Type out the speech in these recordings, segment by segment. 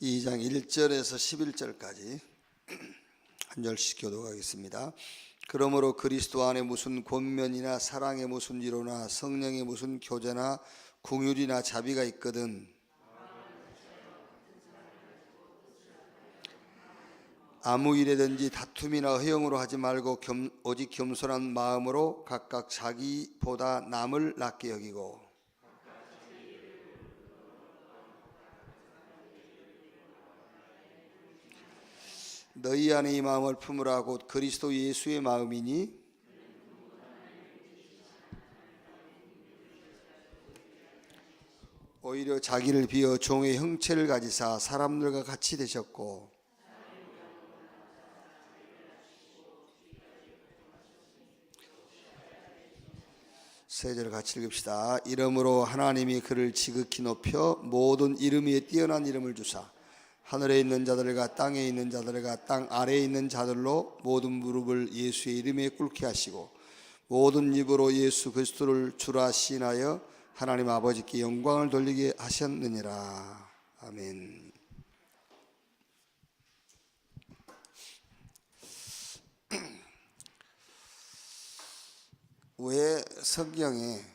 2장 1절에서 11절까지 한 절씩 교독하겠습니다. 그러므로 그리스도 안에 무슨 권면이나 사랑의 무슨 위로나 성령의 무슨 교제나 긍휼이나 자비가 있거든 아무 일에든지 다툼이나 허영으로 하지 말고 오직 겸손한 마음으로 각각 자기보다 남을 낫게 여기고 너희 안에 이 마음을 품으라. 곧 그리스도 예수의 마음이니 오히려 자기를 비어 종의 형체를 가지사 사람들과 같이 되셨고 세 절 같이 읽읍시다. 이러므로 하나님이 그를 지극히 높여 모든 이름 위에 뛰어난 이름을 주사 하늘에 있는 자들과 땅에 있는 자들과 땅 아래에 있는 자들로 모든 무릎을 예수의 이름에 꿇게 하시고 모든 입으로 예수 그리스도를 주라 시인하여 하나님 아버지께 영광을 돌리게 하셨느니라. 아멘. 왜 성경에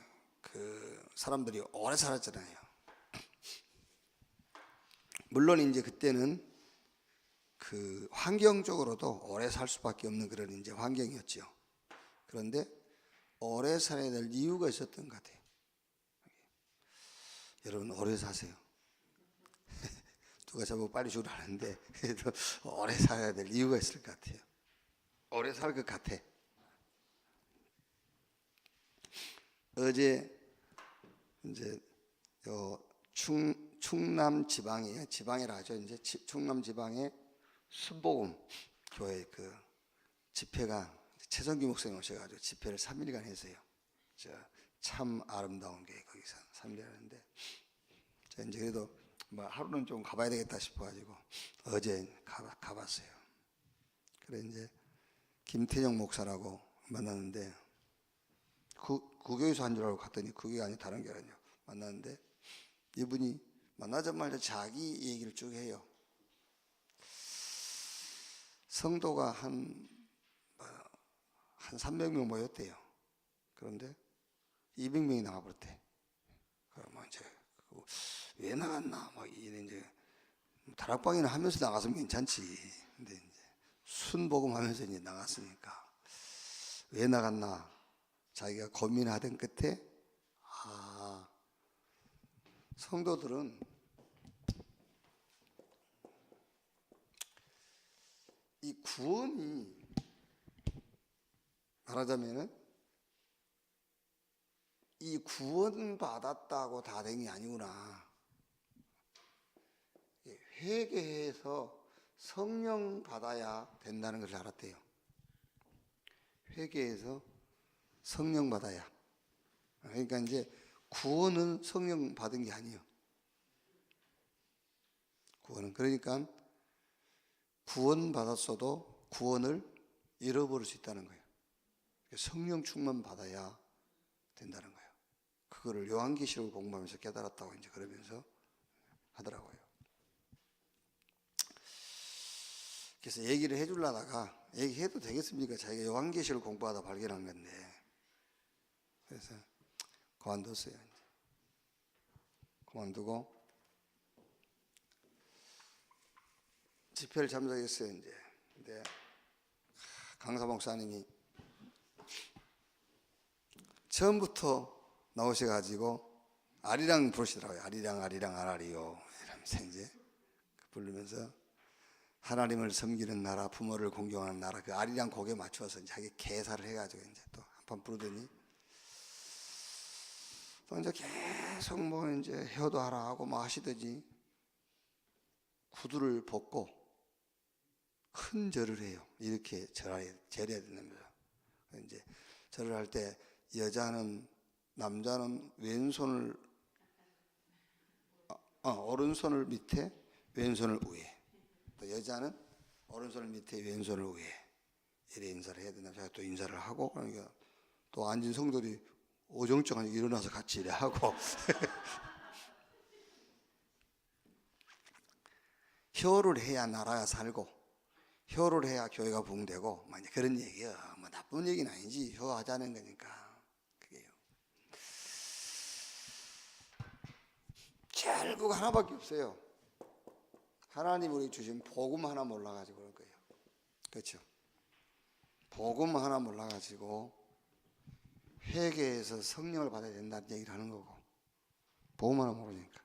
사람들이 오래 살았잖아요. 물론 이제 그때는 환경적으로도 오래 살 수밖에 없는 그런 이제 환경이었죠. 그런데 오래 살아야 될 이유가 있었던 것 같아요. 여러분 오래 사세요. 누가 저보고 빨리 죽으라는데 그래도 오래 살아야 될 이유가 있을 것 같아요. 오래 살 것 같아. 어제 이제 충남 지방이에요. 지방이라 하죠. 이제 충남 지방의 순복음 교회 집회가 최성기 목사님 오셔가지고 집회를 3일간 했어요. 참 아름다운 교회 거기서 3일 하는데 저 이제 그래도 뭐 하루는 좀 가봐야 되겠다 싶어가지고 어제 가봤어요. 그래 이제 김태정 목사라고 만났는데 그 교회에서 한 줄 알고 갔더니 그게 아니 다른 게 아니에요. 만났는데 이분이 만나자마자 자기 얘기를 쭉 해요. 성도가 한 300명 모였대요. 그런데 200명이 나가버렸대. 그러면 이제 왜 나갔나 막 이제 다락방이나 하면서 나갔으면 괜찮지. 근데 이제 순복음 하면서 이제 나갔으니까 왜 나갔나 자기가 고민하던 끝에 성도들은 이 구원이 말하자면은 이 구원 받았다고 다 된 게 아니구나. 회개해서 성령 받아야 된다는 것을 알았대요. 회개해서 성령 받아야. 그러니까 이제 구원은 성령 받은 게 아니에요. 구원은 그러니까 구원 받았어도 구원을 잃어버릴 수 있다는 거예요. 성령 충만 받아야 된다는 거예요. 그거를 요한계시록을 공부하면서 깨달았다고 이제 그러면서 하더라고요. 그래서 얘기를 해주려다가 얘기해도 되겠습니까? 자기가 요한계시록을 공부하다 발견한 건데 그래서 그만뒀어요. 이제. 그만두고 집회를 참석했어요. 이제 근데 강사 목사님이 처음부터 나오셔가지고 아리랑 부르시더라고요. 아리랑 아라리요 이러면서 이제 부르면서 하나님을 섬기는 나라, 부모를 공경하는 나라 그 아리랑 곡에 맞춰서 자기 개사를 해가지고 이제 또 한판 부르더니 또 이제 계속 뭐 이제 효도하라 하고 뭐 하시더니 구두를 벗고 큰 절을 해요. 이렇게 절해야 된다면서 이제 절을 할 때 남자는 왼손을 오른손을 밑에 왼손을 위에 또 여자는 오른손을 밑에 왼손을 위에 이래 인사를 해야 된다. 제가 또 인사를 하고 그러니까 또 앉은 성도들이 어정쩡하게 일어나서 같이 이래 하고 효를 해야 나라가 살고 효를 해야 교회가 부흥되고 뭐 이제 그런 얘기야. 뭐 나쁜 얘기는 아니지. 효하자는 거니까. 그게요. 결국 하나밖에 없어요. 하나님 우리 주신 복음 하나 몰라가지고 그런 거예요. 그렇죠? 복음 하나 몰라가지고 회개해서 성령을 받아야 된다는 얘기를 하는 거고, 복음 하나 모르니까.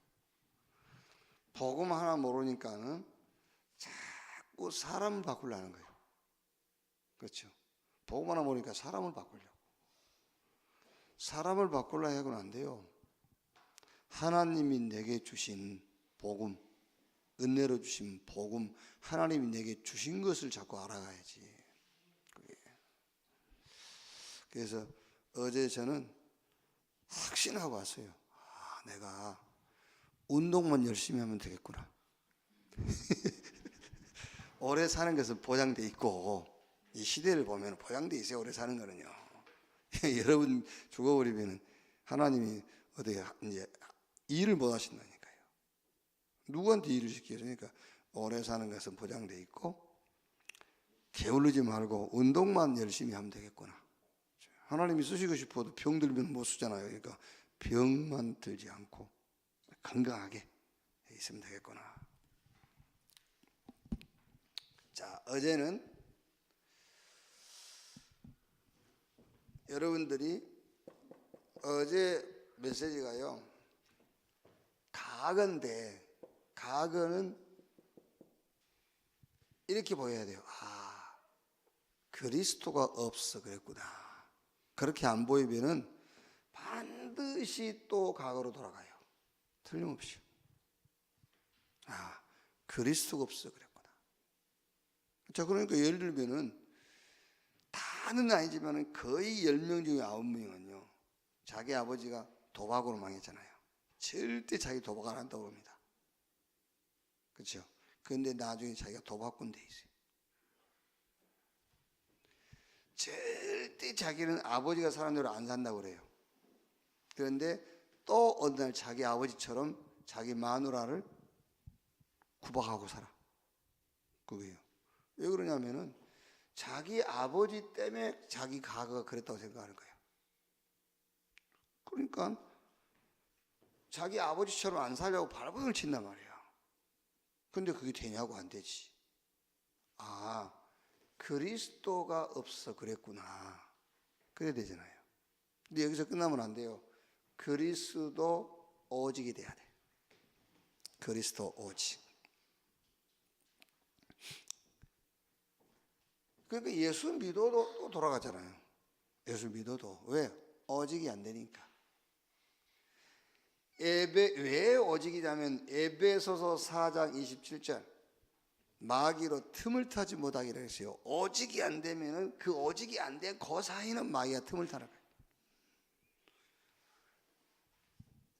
복음 하나 모르니까는 자꾸 사람을 바꾸려는 거예요. 그렇죠? 복음 하나 모르니까 사람을 바꾸려고. 사람을 바꾸려 해서는 안 돼요. 하나님이 내게 주신 복음, 은혜로 주신 복음, 하나님이 내게 주신 것을 자꾸 알아가야지. 그게. 그래서 어제 저는 확신하고 왔어요. 아, 내가 운동만 열심히 하면 되겠구나. 오래 사는 것은 보장돼 있고, 이 시대를 보면 보장돼 있어요. 오래 사는 거는요. 여러분 죽어버리면 하나님이 어떻게 이제 일을 못 하신다니까요. 누구한테 일을 시켜요? 그러니까 오래 사는 것은 보장돼 있고, 게을르지 말고 운동만 열심히 하면 되겠구나. 하나님이 쓰시고 싶어도 병 들면 못 쓰잖아요. 그러니까 병만 들지 않고 건강하게 있으면 되겠구나. 자, 어제는 여러분들이 어제 메시지가요, 가건데, 가건은 이렇게 보여야 돼요. 아, 그리스도가 없어 그랬구나. 그렇게 안 보이면은 반드시 또 과거로 돌아가요. 틀림없이. 아, 그리스도가 없어 그랬구나. 자, 그러니까 예를 들면은 다는 아니지만은 거의 10명 중에 9명은요, 자기 아버지가 도박으로 망했잖아요. 절대 자기 도박 안 한다고 합니다. 그렇죠? 그런데 나중에 자기가 도박꾼 돼 있어요. 절대 자기는 아버지가 사는 대로 안 산다고 그래요. 그런데 또 어느 날 자기 아버지처럼 자기 마누라를 구박하고 살아. 그거예요. 왜 그러냐면은 자기 아버지 때문에 자기 과거가 그랬다고 생각하는 거예요. 그러니까 자기 아버지처럼 안 살려고 발버둥을 친단 말이에요. 근데 그게 되냐고 안 되지. 아, 그리스도가 없어 그랬구나. 그래야 되잖아요. 근데 여기서 끝나면 안 돼요. 그리스도 오직이 돼야 돼. 그리스도 오직. 그러니까 예수 믿어도 또 돌아가잖아요. 예수 믿어도. 왜? 오직이 안 되니까. 왜 오직이냐면 에베소서 4장 27절 마귀로 틈을 타지 못하기로 했어요. 오직이 안 되면은 그 오직이 안 된 그 사이는 마귀가 틈을 타는 거예요.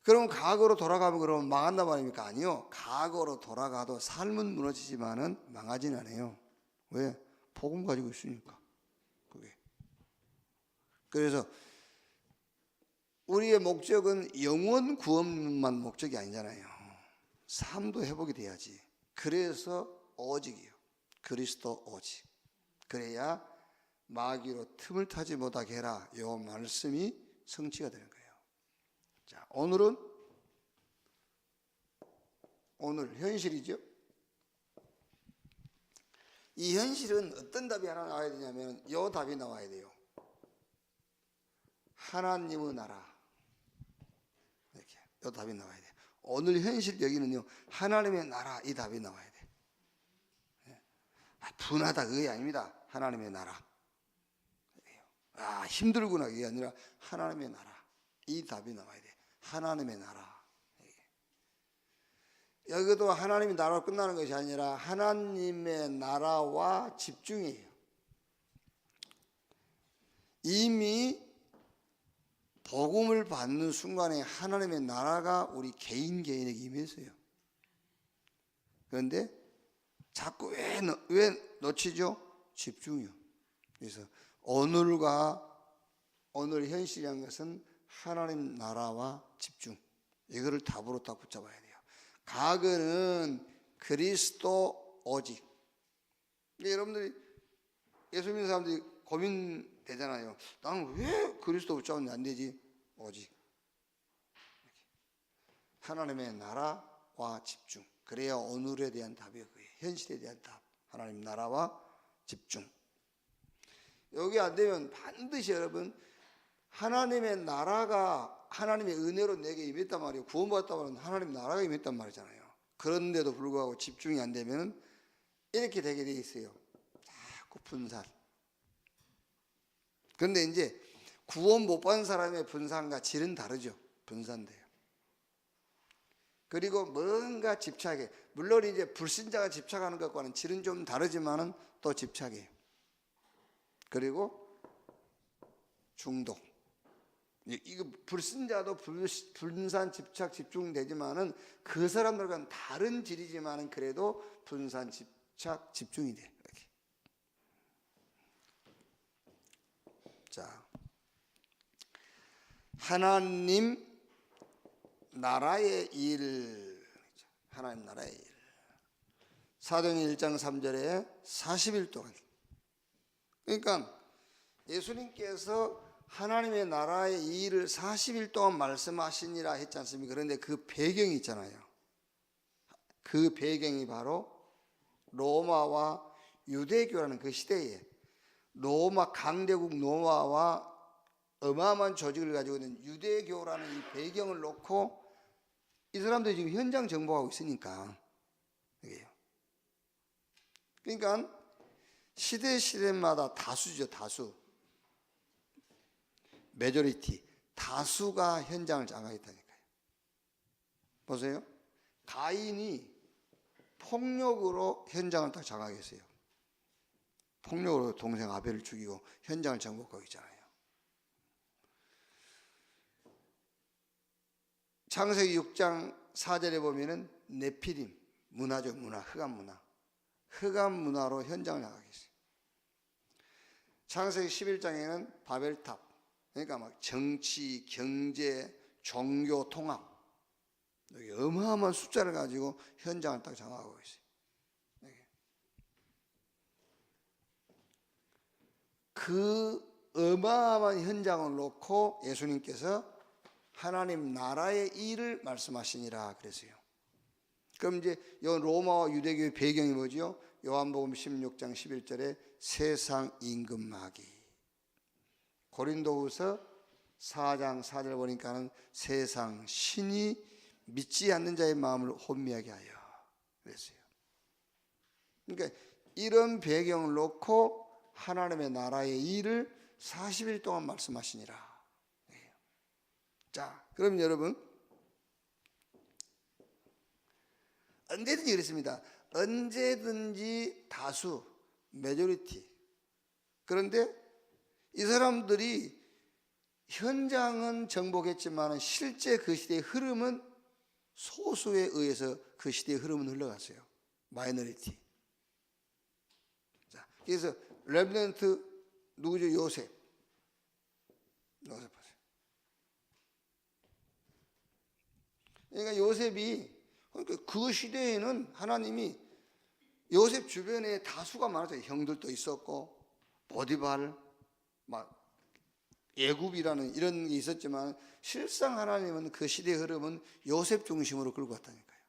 그럼 과거로 돌아가면 그러면 망한단 말입니까? 아니요. 과거로 돌아가도 삶은 무너지지만은 망하진 않아요. 왜? 복음 가지고 있으니까. 그게. 그래서 우리의 목적은 영원 구원만 목적이 아니잖아요. 삶도 회복이 돼야지. 그래서 오직이요. 그리스도 오직. 그래야 마귀로 틈을 타지 못하게 해라. 이 말씀이 성취가 되는 거예요. 자, 오늘 현실이죠. 이 현실은 어떤 답이 하나 나와야 되냐면 이 답이 나와야 돼요. 하나님의 나라. 이렇게 이 답이 나와야 돼요. 오늘 현실 여기는요, 하나님의 나라 이 답이 나와야 돼요. 분하다 그게 아닙니다. 하나님의 나라. 아, 힘들구나 그게 아니라 하나님의 나라 이 답이 나와야 돼요. 하나님의 나라. 여기도 하나님의 나라로 끝나는 것이 아니라 하나님의 나라와 집중이에요. 이미 복음을 받는 순간에 하나님의 나라가 우리 개인에게 임했어요. 그런데 자꾸 왜 놓치죠? 집중이요. 그래서 오늘 현실이란 것은 하나님 나라와 집중. 이거를 답으로 딱 붙잡아야 돼요. 과거는 그리스도 오직. 여러분들이 예수 믿는 사람들이 고민되잖아요. 나는 왜 그리스도 붙잡으면 안 되지? 오직 하나님의 나라와 집중. 그래야 오늘에 대한 답이에요. 현실에 대한 답. 하나님 나라와 집중. 여기 안 되면 반드시 여러분 하나님의 나라가 하나님의 은혜로 내게 임했단 말이에요. 구원받았단 말은 하나님 나라가 임했단 말이잖아요. 그런데도 불구하고 집중이 안 되면 이렇게 되게 돼 있어요. 자꾸 분산. 그런데 이제 구원 못 받은 사람의 분산과 질은 다르죠. 분산돼요. 그리고 뭔가 집착해. 물론 이제 불신자가 집착하는 것과는 질은 좀 다르지만은 또 집착해요. 그리고 중독. 이거 불신자도 분산, 집착, 집중되지만은 그 사람들과는 다른 질이지만은 그래도 분산, 집착, 집중이 돼. 이렇게. 자, 하나님 나라의 일, 하나님 나라의 일. 사도행전 1장 3절에 40일 동안. 그러니까 예수님께서 하나님의 나라의 일을 40일 동안 말씀하시니라 했지 않습니까? 그런데 그 배경이 있잖아요. 그 배경이 바로 로마와 유대교라는 그 시대에 로마 강대국 로마와 어마어마한 조직을 가지고 있는 유대교라는 이 배경을 놓고 이 사람들이 지금 현장 정복하고 있으니까 이게요. 그러니까 시대마다 다수죠. 다수. 메조리티. 다수가 현장을 장악했다니까요. 보세요. 가인이 폭력으로 현장을 다 장악했어요. 폭력으로 동생 아벨을 죽이고 현장을 정복하고 있잖아요. 창세기 6장 4절에 보면은 네피림 문화죠. 문화, 흑암 문화. 흑암 문화로 현장을 나가겠어요. 창세기 11장에는 바벨탑. 그러니까 막 정치, 경제, 종교 통합. 여기 어마어마한 숫자를 가지고 현장을 딱 장악하고 있어요. 그 어마어마한 현장을 놓고 예수님께서 하나님 나라의 일을 말씀하시니라 그랬어요. 그럼 이제 이 로마와 유대교의 배경이 뭐죠? 요한복음 16장 11절에 세상 임금 마귀. 고린도후서 4장 4절 보니까는 세상 신이 믿지 않는 자의 마음을 혼미하게 하여 그랬어요. 그러니까 이런 배경을 놓고 하나님의 나라의 일을 40일 동안 말씀하시니라. 자, 그럼 여러분 언제든지 그랬습니다. 언제든지 다수, 메조리티. 그런데 이 사람들이 현장은 정복했지만 실제 그 시대의 흐름은 소수에 의해서 그 시대의 흐름은 흘러갔어요. 마이너리티. 자, 그래서 렘넌트 누구죠? 요셉. 요셉 보세요. 그러니까 요셉이 그 시대에는 하나님이 요셉 주변에 다수가 많았어요. 형들도 있었고 보디발, 막 예굽이라는 이런 게 있었지만 실상 하나님은 그 시대의 흐름은 요셉 중심으로 끌고 갔다니까요.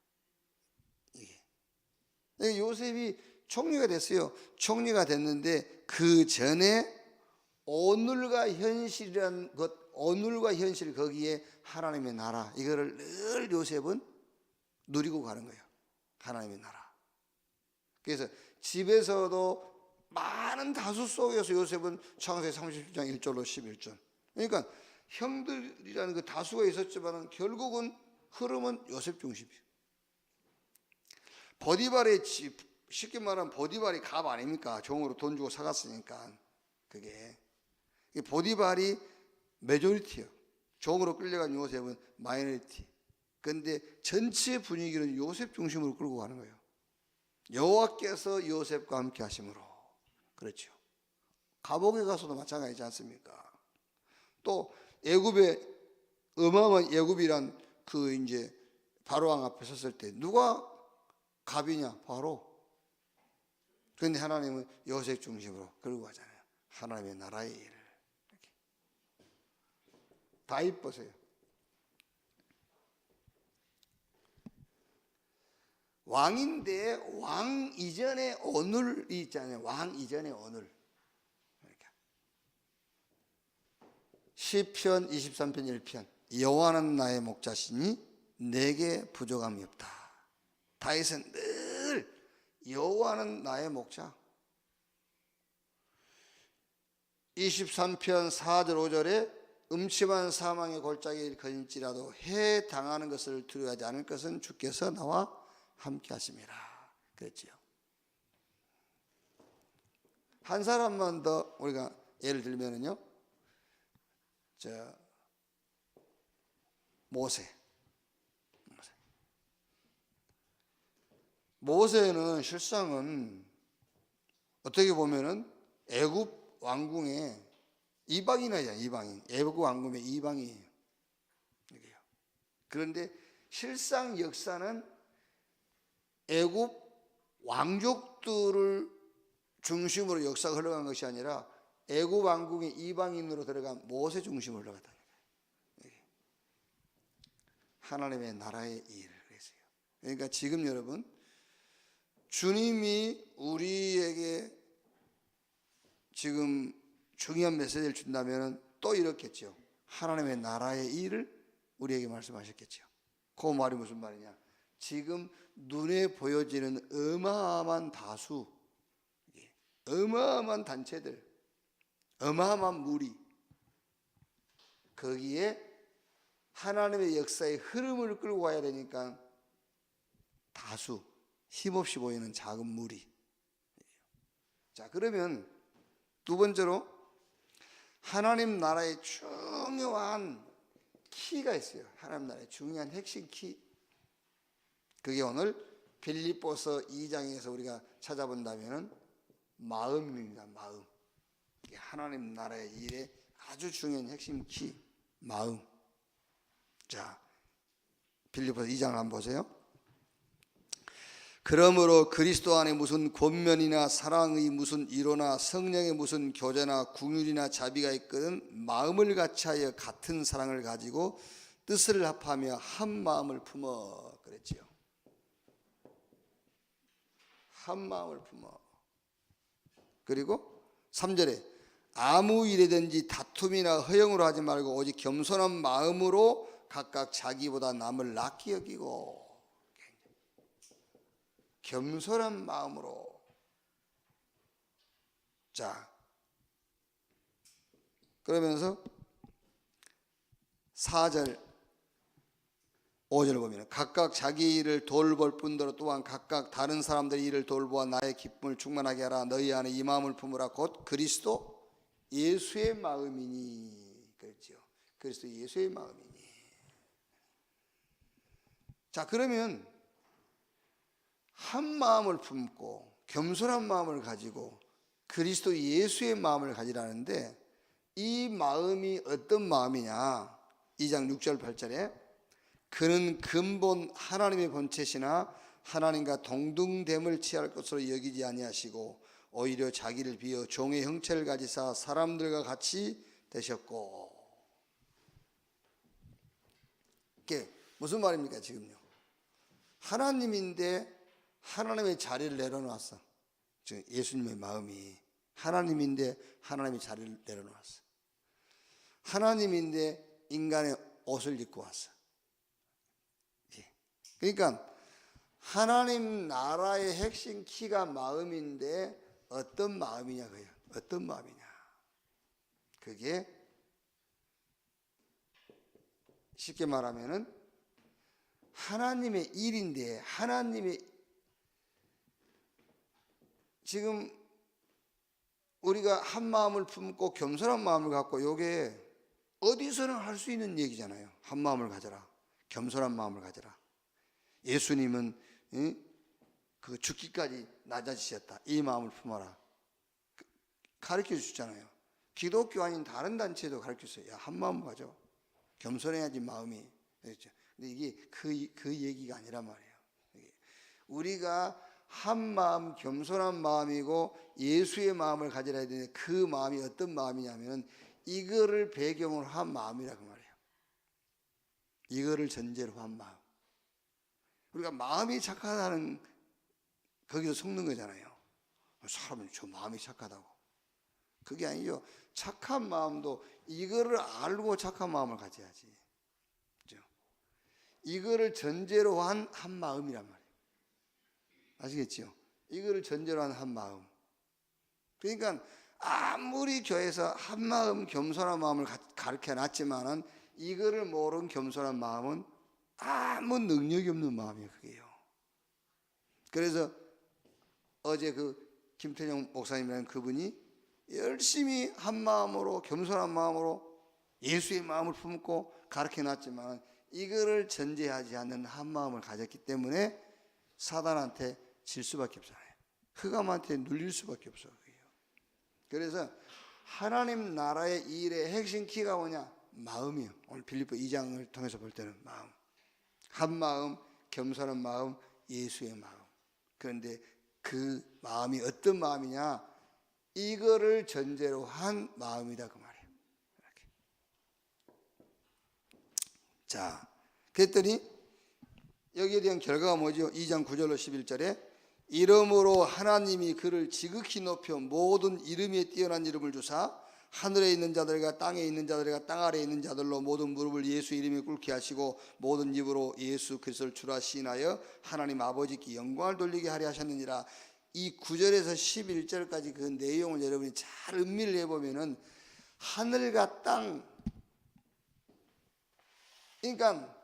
이게 요셉이 총리가 됐어요. 총리가 됐는데 그 전에 오늘과 현실이란 것, 오늘과 현실 거기에 하나님의 나라 이거를 늘 요셉은 누리고 가는 거예요. 하나님의 나라. 그래서 집에서도 많은 다수 속에서 요셉은 창세기 37장 1절로 11절. 그러니까 형들이라는 그 다수가 있었지만 결국은 흐름은 요셉 중심이에요. 보디발의 집, 쉽게 말하면 보디발이 갑 아닙니까? 종으로 돈 주고 사갔으니까. 그게 보디발이 메조리티예요. 종으로 끌려간 요셉은 마이너리티. 그런데 전체 분위기는 요셉 중심으로 끌고 가는 거예요. 여호와께서 요셉과 함께 하심으로. 그렇죠. 감옥에 가서도 마찬가지지 않습니까? 또 애굽의 어마어마한 애굽이란 그 이제 바로왕 앞에 섰을 때 누가 갑이냐? 바로. 그런데 하나님은 요셉 중심으로 끌고 가잖아요. 하나님의 나라의 일을. 이렇게. 다윗 보세요. 왕인데 왕 이전의 오늘이 있잖아요. 왕 이전의 오늘. 그러니까. 시편 23편 1편. 여호와는 나의 목자시니 내게 부족함이 없다. 다윗은 늘 여호와는 나의 목자. 23편 4절 5절에 음침한 사망의 골짜기를 걸릴지라도 해 당하는 것을 두려워하지 않을 것은 주께서 나와 함께 하심이라 그랬지요. 한 사람만 더 우리가 예를 들면은요, 모세는 실상은 어떻게 보면은 애굽 왕궁의 이방인이잖아요. 이방인. 애굽 왕궁의 이방이에요. 그런데 실상 역사는 애굽 왕족들을 중심으로 역사가 흘러간 것이 아니라 애굽 왕궁의 이방인으로 들어간 모세 중심으로 흘러갔다는 거예요. 하나님의 나라의 일을 그랬어요. 그러니까 지금 여러분, 주님이 우리에게 지금 중요한 메시지를 준다면 또 이렇겠죠. 하나님의 나라의 일을 우리에게 말씀하셨겠죠. 그 말이 무슨 말이냐? 지금 눈에 보여지는 어마어마한 다수, 어마어마한 단체들, 어마어마한 무리, 거기에 하나님의 역사의 흐름을 끌고 가야 되니까 다수, 힘없이 보이는 작은 무리. 자, 그러면 두 번째로 하나님 나라의 중요한 키가 있어요. 하나님 나라의 중요한 핵심 키. 그게 오늘 빌립보서 2장에서 우리가 찾아본다면 마음입니다. 마음. 하나님 나라의 일에 아주 중요한 핵심 키, 마음. 자, 빌립보서 2장을 한번 보세요. 그러므로 그리스도 안에 무슨 권면이나 사랑의 무슨 이로나 성령의 무슨 교제나 궁율이나 자비가 있거든 마음을 같이하여 같은 사랑을 가지고 뜻을 합하며 한 마음을 품어 그랬지요. 한 마음을 품어. 그리고 3절에 아무 일이든지 다툼이나 허영으로 하지 말고 오직 겸손한 마음으로 각각 자기보다 남을 낫게 여기고. 겸손한 마음으로. 자, 그러면서 4절 5절을 보면 각각 자기 일을 돌볼 뿐더러 또한 각각 다른 사람들의 일을 돌보아 나의 기쁨을 충만하게 하라. 너희 안에 이 마음을 품으라. 곧 그리스도 예수의 마음이니. 그렇죠. 그리스도 예수의 마음이니. 자, 그러면 한 마음을 품고 겸손한 마음을 가지고 그리스도 예수의 마음을 가지라는데, 이 마음이 어떤 마음이냐? 2장 6절 8절에 그는 근본 하나님의 본체시나 하나님과 동등됨을 취할 것으로 여기지 아니하시고 오히려 자기를 비어 종의 형체를 가지사 사람들과 같이 되셨고. 이게 무슨 말입니까? 지금요, 하나님인데 하나님의 자리를 내려놓았어. 즉 예수님의 마음이 하나님인데 하나님의 자리를 내려놓았어. 하나님인데 인간의 옷을 입고 왔어. 그러니까 하나님 나라의 핵심 키가 마음인데 어떤 마음이냐 그요? 어떤 마음이냐? 그게 쉽게 말하면은 하나님의 일인데, 하나님의 지금 우리가 한 마음을 품고 겸손한 마음을 갖고, 요게 어디서나 할 수 있는 얘기잖아요. 한 마음을 가져라, 겸손한 마음을 가져라. 예수님은 그 죽기까지 낮아지셨다, 이 마음을 품어라, 가르쳐 주잖아요. 기독교 아닌 다른 단체도 가르쳤어요. 야, 한 마음 가져, 겸손해야지 마음이. 그렇죠. 근데 이게 그 얘기가 아니란 말이에요. 우리가 한 마음, 겸손한 마음이고 예수의 마음을 가지라 해야 되는데 그 마음이 어떤 마음이냐면 이거를 배경으로 한 마음이라 그 말이에요. 이거를 전제로 한 마음. 우리가 마음이 착하다는 거기서 속는 거잖아요. 사람은 저 마음이 착하다고. 그게 아니죠. 착한 마음도 이거를 알고 착한 마음을 가져야지. 그렇죠? 이거를 전제로 한 마음이란 말이에요. 아시겠죠? 이거를 전제로 한 마음. 그러니까 아무리 교회에서 한 마음, 겸손한 마음을 가르쳐 놨지만은 이거를 모르는 겸손한 마음은 아무 능력이 없는 마음이에요. 그게요. 그래서 어제 그 김태정 목사님이라는 그분이 열심히 한 마음으로 겸손한 마음으로 예수의 마음을 품고 가르쳐 놨지만 이거를 전제하지 않는 한 마음을 가졌기 때문에 사단한테 질 수밖에 없어요. 흑암한테 눌릴 수밖에 없어요. 그래서 하나님 나라의 일의 핵심 키가 뭐냐? 마음이에요. 오늘 빌립보 2장을 통해서 볼 때는 마음. 한 마음, 겸손한 마음, 예수의 마음. 그런데 그 마음이 어떤 마음이냐? 이거를 전제로 한 마음이다 그 말이에요. 이렇게. 자, 그랬더니 여기에 대한 결과가 뭐죠? 2장 9절로 11절에 이름으로 하나님이 그를 지극히 높여 모든 이름에 뛰어난 이름을 주사 하늘에 있는 자들과 땅에 있는 자들과 땅 아래에 있는 자들로 모든 무릎을 예수 이름에 꿇게 하시고 모든 입으로 예수 그리스도를 주라 시인하여 하나님 아버지께 영광을 돌리게 하려 하셨느니라. 이 9절에서 11절까지 그 내용을 여러분이 잘 음미를 해보면은 하늘과 땅, 그러니까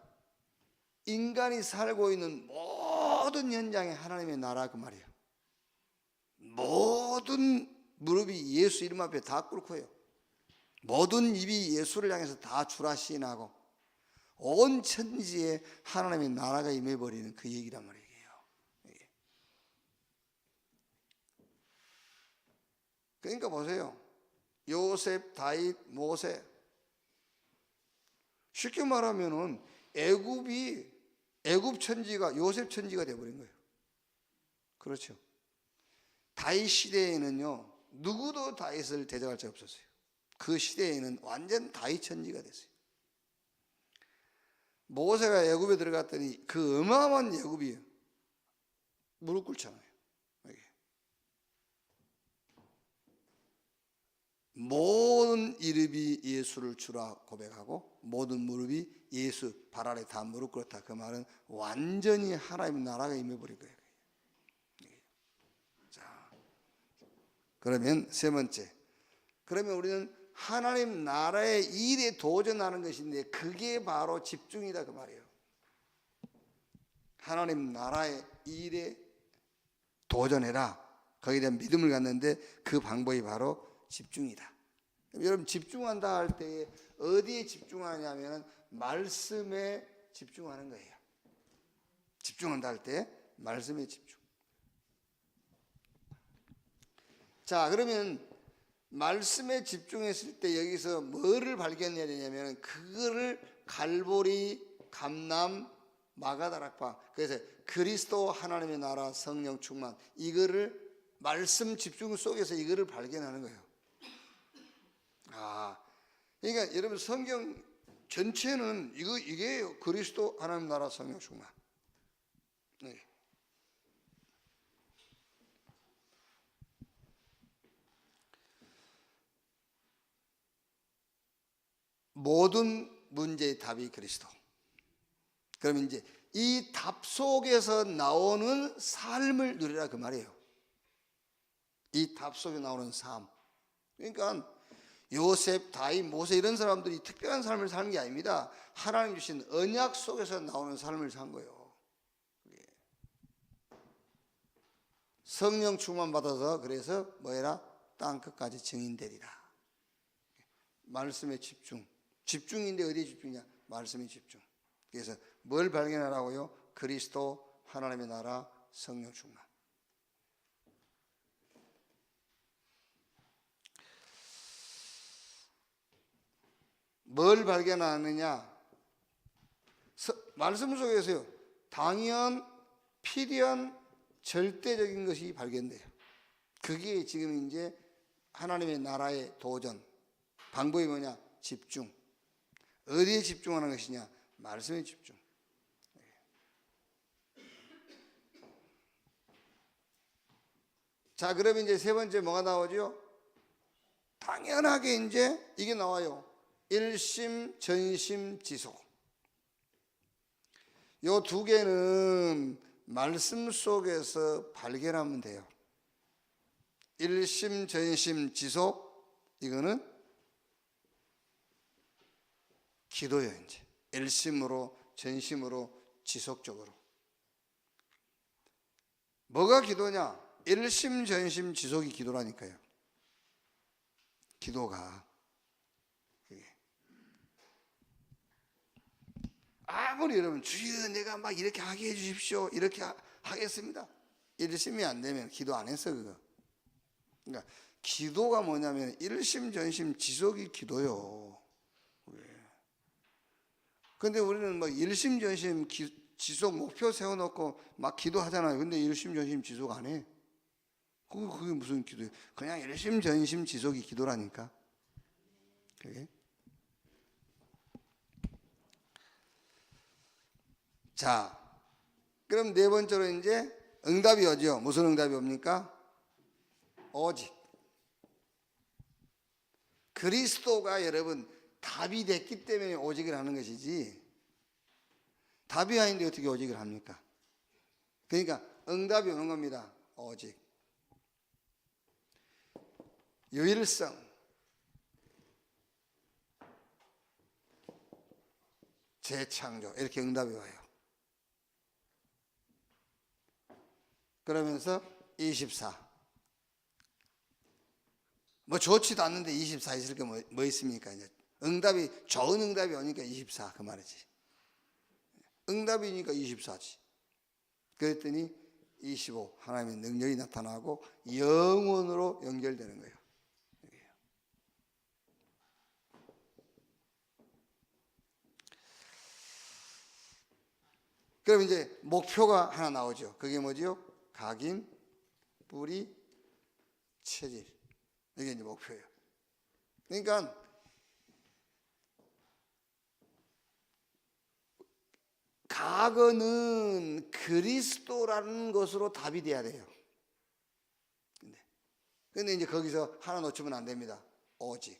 인간이 살고 있는 모든 현장에 하나님의 나라 그 말이에요. 모든 무릎이 예수 이름 앞에 다 꿇고요. 모든 입이 예수를 향해서 다 주라 시인하고 온 천지에 하나님의 나라가 임해버리는 그 얘기란 말이에요. 그러니까 보세요. 요셉, 다윗, 모세. 쉽게 말하면은 애굽 천지가 요셉 천지가 되어버린 거예요. 그렇죠. 다윗 시대에는요 누구도 다윗을 대적할 자 없었어요. 그 시대에는 완전 다윗 천지가 됐어요. 모세가 애굽에 들어갔더니 그 어마어마한 애굽이 무릎 꿇잖아요. 모든 이름이 예수를 주라 고백하고 모든 무릎이 예수 발 아래 다 무릎 꿇었다. 그 말은 완전히 하나님의 나라가 임해버린 거예요. 자, 그러면 세 번째, 그러면 우리는 하나님 나라의 일에 도전하는 것인데 그게 바로 집중이다 그 말이에요. 하나님 나라의 일에 도전해라. 거기에 대한 믿음을 갖는데 그 방법이 바로 집중이다. 여러분 집중한다 할 때 어디에 집중하냐면 말씀에 집중하는 거예요. 집중한다 할 때 말씀에 집중. 자, 그러면 말씀에 집중했을 때 여기서 뭐를 발견해야 되냐면 그거를 갈보리, 감람, 마가다락파, 그래서 그리스도 하나님의 나라 성령 충만, 이거를 말씀 집중 속에서 이거를 발견하는 거예요. 그러니까 여러분 성경 전체는 이게 그리스도 하나님 나라 성령 충만. 네. 모든 문제의 답이 그리스도. 그러면 이제 이 답 속에서 나오는 삶을 누리라 그 말이에요. 이 답 속에 나오는 삶. 그러니까 요셉, 다윗, 모세 이런 사람들이 특별한 삶을 사는 게 아닙니다. 하나님 주신 언약 속에서 나오는 삶을 산 거예요. 성령 충만 받아서 그래서 뭐해라? 땅 끝까지 증인되리라. 말씀에 집중. 집중인데 어디에 집중이냐? 말씀에 집중. 그래서 뭘 발견하라고요? 그리스도 하나님의 나라 성령 충만. 뭘 발견하느냐? 말씀 속에서요. 당연, 필요한 절대적인 것이 발견돼요. 그게 지금 이제 하나님의 나라의 도전. 방법이 뭐냐? 집중. 어디에 집중하는 것이냐? 말씀에 집중. 자, 그러면 이제 세 번째 뭐가 나오죠? 당연하게 이제 이게 나와요. 일심, 전심, 지속. 요 두 개는 말씀 속에서 발견하면 돼요. 일심, 전심, 지속. 이거는 기도예요. 이제 일심으로, 전심으로, 지속적으로. 뭐가 기도냐? 일심, 전심, 지속이 기도라니까요. 기도가 아무리 여러분 주여 내가 막 이렇게 하게 해주십시오 이렇게 하겠습니다. 일심이 안 되면 기도 안 했어 그거. 그러니까 기도가 뭐냐면 일심 전심 지속이 기도요. 근데 우리는 뭐 일심 전심 지속 목표 세워놓고 막 기도하잖아요. 근데 일심 전심 지속 안 해. 그게 무슨 기도예요? 그냥 일심 전심 지속이 기도라니까. 그게. 자, 그럼 네 번째로 이제 응답이 오죠. 무슨 응답이 옵니까? 오직. 그리스도가 여러분 답이 됐기 때문에 오직을 하는 것이지, 답이 아닌데 어떻게 오직을 합니까? 그러니까 응답이 오는 겁니다. 오직. 유일성. 재창조. 이렇게 응답이 와요. 그러면서 24. 뭐 좋지도 않는데 24 있을 게 뭐 있습니까? 이제 응답이, 좋은 응답이 오니까 24 그 말이지. 응답이니까 24지. 그랬더니 25 하나님의 능력이 나타나고 영원으로 연결되는 거예요. 그럼 이제 목표가 하나 나오죠. 그게 뭐죠? 각인, 뿌리, 체질. 이게 이제 목표예요. 그러니까 각어는 그리스도라는 것으로 답이 돼야 돼요. 근데 이제 거기서 하나 놓치면 안 됩니다. 오직.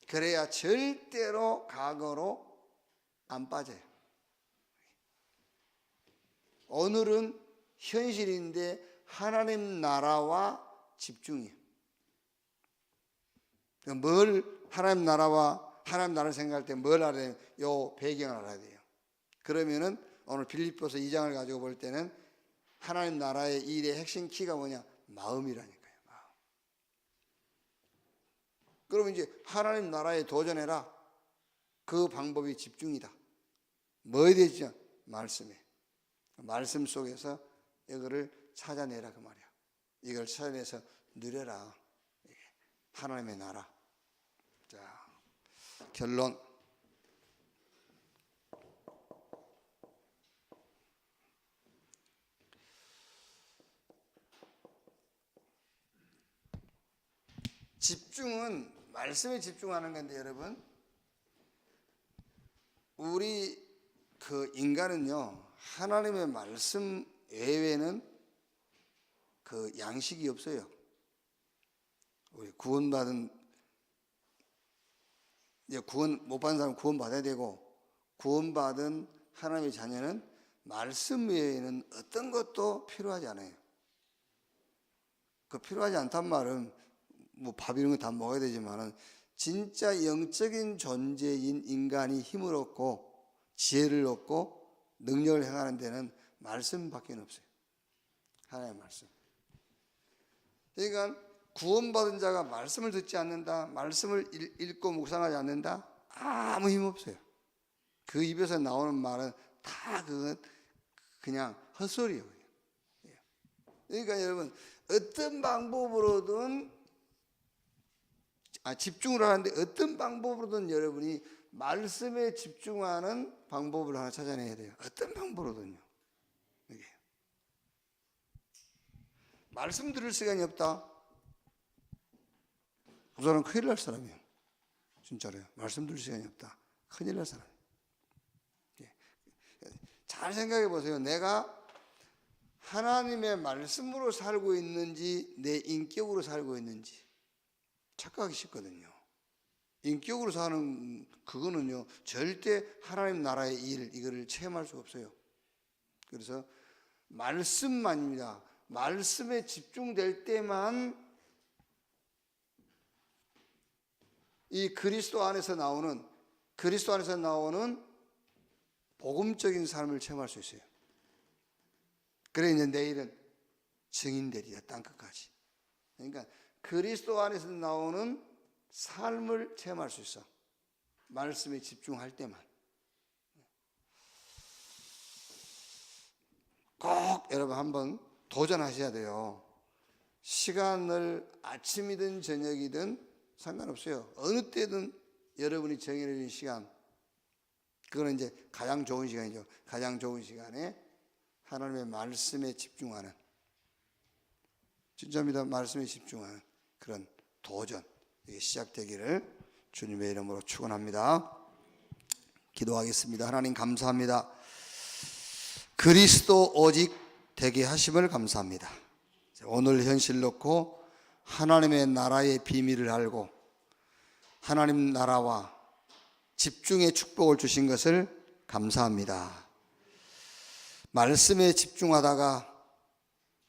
그래야 절대로 각어로 안 빠져요. 오늘은 현실인데 하나님 나라와 집중이에요. 하나님 나라를 생각할 때 뭘 알아야 돼요? 요 배경을 알아야 돼요. 그러면은 오늘 빌립보서 2장을 가지고 볼 때는 하나님 나라의 일의 핵심 키가 뭐냐? 마음이라니까요. 마음. 그러면 이제 하나님 나라에 도전해라. 그 방법이 집중이다. 뭐에 대해서? 말씀에. 말씀 속에서 이거를 찾아내라 그 말이야. 이걸 찾아내서 누려라. 하나님의 나라. 자, 결론. 집중은 말씀에 집중하는 건데 여러분, 우리 그 인간은요 하나님의 말씀 외에는 그 양식이 없어요. 우리 구원 못 받은 사람은 구원 받아야 되고, 구원받은 하나님의 자녀는 말씀 외에는 어떤 것도 필요하지 않아요. 그 필요하지 않단 말은 뭐 밥 이런 거 다 먹어야 되지만은 진짜 영적인 존재인 인간이 힘을 얻고 지혜를 얻고 능력을 행하는 데는 말씀밖에 없어요. 하나님의 말씀. 그러니까 구원받은 자가 말씀을 듣지 않는다, 말씀을 읽고 묵상하지 않는다, 아무 힘 없어요. 그 입에서 나오는 말은 다 그건 그냥 헛소리예요. 그러니까 여러분 어떤 방법으로든 집중을 하는데 어떤 방법으로든 여러분이 말씀에 집중하는 방법을 하나 찾아내야 돼요. 어떤 방법으로든요. 말씀 들을 시간이 없다. 그 사람은 큰일 날 사람이에요. 진짜로요. 말씀 들을 시간이 없다. 큰일 날 사람. 잘 생각해 보세요. 내가 하나님의 말씀으로 살고 있는지 내 인격으로 살고 있는지 착각하기 쉽거든요. 인격으로 사는 그거는요 절대 하나님 나라의 일 이거를 체험할 수가 없어요. 그래서 말씀만입니다. 말씀에 집중될 때만 이 그리스도 안에서 나오는 복음적인 삶을 체험할 수 있어요. 그래 이제 내일은 증인되리라 땅끝까지. 그러니까 그리스도 안에서 나오는 삶을 체험할 수 있어. 말씀에 집중할 때만. 꼭 여러분 한번 도전하셔야 돼요. 시간을 아침이든 저녁이든 상관없어요. 어느 때든 여러분이 정해진 시간, 그거는 이제 가장 좋은 시간이죠. 가장 좋은 시간에 하나님의 말씀에 집중하는, 진짜입니다. 말씀에 집중하는 그런 도전, 이게 시작되기를 주님의 이름으로 축원합니다. 기도하겠습니다. 하나님 감사합니다. 그리스도 오직 되게 하심을 감사합니다. 오늘 현실 놓고 하나님의 나라의 비밀을 알고 하나님 나라와 집중의 축복을 주신 것을 감사합니다. 말씀에 집중하다가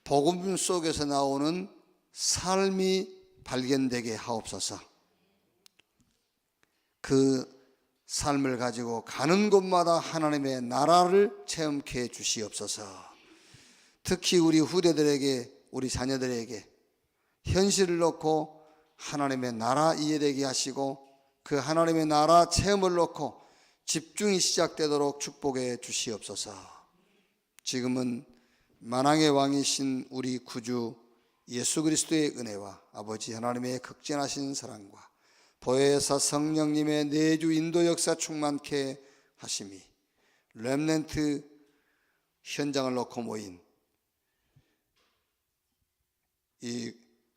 복음 속에서 나오는 삶이 발견되게 하옵소서. 그 삶을 가지고 가는 곳마다 하나님의 나라를 체험케 해 주시옵소서. 특히 우리 후대들에게, 우리 자녀들에게 현실을 놓고 하나님의 나라 이해되게 하시고 그 하나님의 나라 체험을 놓고 집중이 시작되도록 축복해 주시옵소서. 지금은 만왕의 왕이신 우리 구주 예수 그리스도의 은혜와 아버지 하나님의 극진하신 사랑과 보혜사 성령님의 내주 인도 역사 충만케 하심이 렘넌트 현장을 놓고 모인 이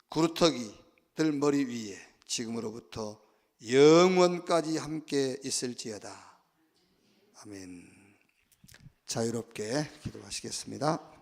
구루터기들 머리 위에 지금으로부터 영원까지 함께 있을지어다. 아멘. 자유롭게 기도하시겠습니다.